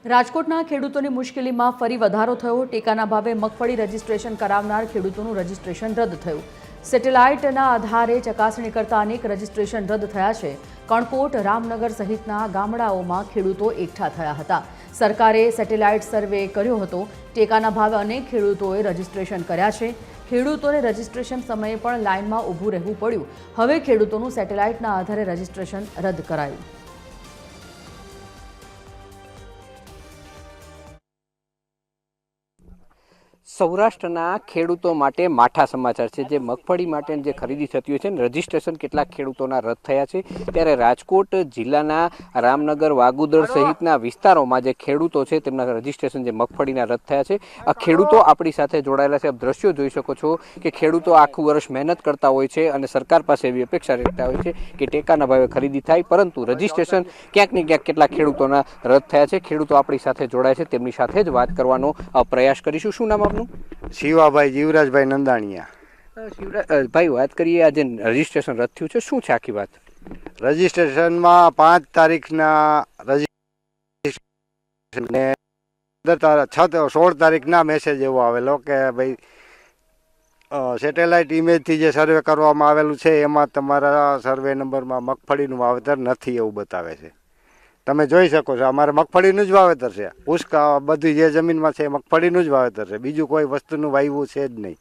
રાજકોટના ખેડૂતોની મુશ્કેલીમાં ફરી વધારો થયો। ટેકાના ભાવે મગફળી રજીસ્ટ્રેશન કરાવનાર ખેડૂતોનું રજીસ્ટ્રેશન રદ થયું। સેટેલાઇટના આધારે ચકાસણી કરતા અનેક રજીસ્ટ્રેશન રદ થયા છે। કણકોટ, રામનગર સહિતના ગામડાઓમાં ખેડૂતો એકઠા થયા હતા। સરકારે સેટેલાઇટ સર્વે કર્યો હતો। ટેકાના ભાવે અનેક ખેડૂતોએ રજીસ્ટ્રેશન કર્યા છે। ખેડૂતોને રજીસ્ટ્રેશન સમયે પણ લાઇનમાં ઊભું રહેવું પડ્યું। હવે ખેડૂતોનું સેટેલાઇટના આધારે રજીસ્ટ્રેશન રદ કરાયું। સૌરાષ્ટ્રના ખેડૂતો માટે માઠા સમાચાર છે। જે મગફળી માટે જે ખરીદી થતી હોય છે ને રજીસ્ટ્રેશન કેટલાક ખેડૂતોના રદ થયા છે, ત્યારે રાજકોટ જિલ્લાના રામનગર, વાગુદર સહિતના વિસ્તારોમાં જે ખેડૂતો છે તેમના રજીસ્ટ્રેશન જે મગફળીના રદ થયા છે। આ ખેડૂતો આપણી સાથે જોડાયેલા છે। આપ દ્રશ્યો જોઈ શકો છો કે ખેડૂતો આખું વર્ષ મહેનત કરતા હોય છે અને સરકાર પાસે એવી અપેક્ષા રાખતા હોય છે કે ટેકાના ભાવે ખરીદી થાય, પરંતુ રજીસ્ટ્રેશન ક્યાંક ને ક્યાંક કેટલાક ખેડૂતોના રદ થયા છે। ખેડૂતો આપણી સાથે જોડાય છે, તેમની સાથે જ વાત કરવાનો પ્રયાસ કરીશું। શું નામ આપનું? શિવાભાઈ જીવરાજભાઈ નંદાણીયા। શિવરાજભાઈ, વાત કરીએ આજે રજીસ્ટ્રેશન રદ થયું છે, શું છે આખી વાત? રજીસ્ટ્રેશનમાં 5 તારીખના રજીસ્ટ્રેશન ને 16 તારીખના મેસેજ એવો આવેલો કે ભાઈ સેટેલાઇટ ઇમેજથી જે સર્વે કરવામાં આવેલું છે એમાં તમારા સર્વે નંબરમાં મગફળીનું વાવેતર નથી એવું બતાવે છે। તમે જોઈ શકો છો, અમારે મગફળીનું જ વાવેતર છે। પુષ્કા બધી જે જમીનમાં છે મગફળીનું જ વાવેતર છે, બીજું કોઈ વસ્તુનું વાવ્યું છે જ નહીં।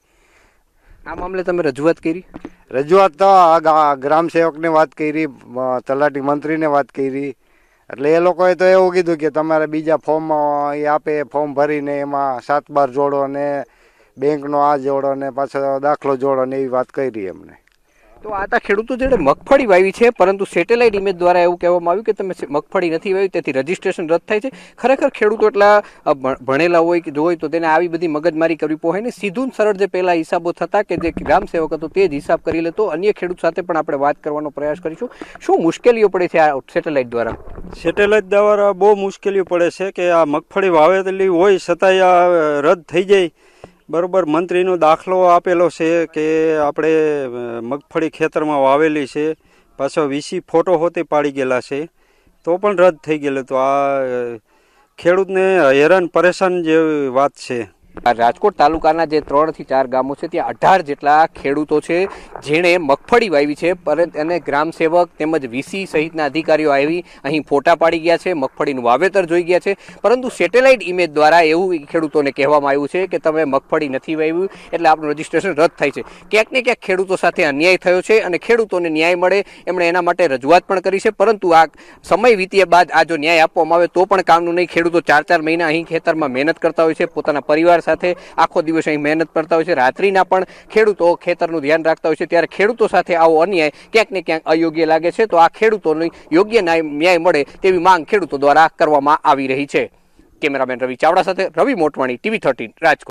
આ મામલે તમે રજૂઆત કરી? રજૂઆત તો ગ્રામ સેવકને વાત કરી, તલાટી મંત્રીને વાત કરી, એટલે એ લોકોએ તો એવું કીધું કે તમારે બીજા ફોર્મ એ આપે, ફોર્મ ભરીને એમાં 7/12 જોડો ને બેંકનો આ જોડો ને પાછો દાખલો જોડો ને એવી વાત કરી એમને। તો આ ખેડૂતો જેણે મગફળી વાવી છે, પરંતુ સેટેલાઇટ ઇમેજ દ્વારા એવું કહેવામાં આવ્યું કે તમે મગફળી નથી વાવી, તેથી રજીસ્ટ્રેશન રદ થાય છે। ખરેખર ખેડૂતો એટલા ભણેલા હોય કે હોય તો તેને આવી બધી મગજમારી કરવી પડે ને સીધું સરળ જે પહેલા હિસાબો થતા કે જે ગ્રામ સેવક હતો તે જ હિસાબ કરી લેતો। અન્ય ખેડૂત સાથે પણ આપણે વાત કરવાનો પ્રયાસ કરીશું। શું મુશ્કેલીઓ પડે છે આ સેટેલાઇટ દ્વારા? સેટેલાઇટ દ્વારા બહુ મુશ્કેલીઓ પડે છે કે આ મગફળી વાવેતેલી હોય છતાંય આ રદ થઈ જાય। બરોબર, મંત્રીનો દાખલો આપેલો છે કે આપણે મગફળી ખેતરમાં વાવેલી છે, પાછો વીસી ફોટો હોતે પાડી ગયેલા છે, તો પણ રદ થઈ ગયેલું। તો આ ખેડૂતને હેરાન પરેશાન જેવી વાત છે। રાજકોટ તાલુકાના જે 3 થી 4 ગામો છે ત્યાં 18 જેટલા ખેડૂતો છે જેણે મગફળી વાવી છે, પરંતુ એને ગ્રામ સેવક તેમજ વીસી સહિતના અધિકારીઓ આવી અહીં ફોટા પાડી ગયા છે, મગફળીનું વાવેતર જોઈ ગયા છે, પરંતુ સેટેલાઇટ ઇમેજ દ્વારા એવું ખેડૂતોને કહેવામાં આવ્યું છે કે તમે મગફળી નથી વાવ્યું એટલે આપણું રજીસ્ટ્રેશન રદ થાય છે। ક્યાંક ને ક્યાંક ખેડૂતો સાથે અન્યાય થયો છે અને ખેડૂતોને ન્યાય મળે એમણે એના માટે રજૂઆત પણ કરી છે, પરંતુ આ સમય વીત્યા બાદ આ જો ન્યાય આપવામાં આવે તો પણ કામનું નહીં। ખેડૂતો 4-4 મહિના અહીં ખેતરમાં મહેનત કરતા હોય છે, પોતાના પરિવાર સાથે આખો દિવસ અહીં મહેનત કરતા હોય છે, રાત્રિના પણ ખેડૂતો ખેતરનું ધ્યાન રાખતા હોય છે, ત્યારે ખેડૂતો સાથે આવો અન્યાય ક્યાંક ને ક્યાંક અયોગ્ય લાગે છે। તો આ ખેડૂતોને યોગ્ય ન્યાય મળે તેવી માંગ ખેડૂતો દ્વારા કરવામાં આવી રહી છે। કેમેરામેન રવિ ચાવડા સાથે રવિ મોટવાણી, TV 13 રાજકોટ।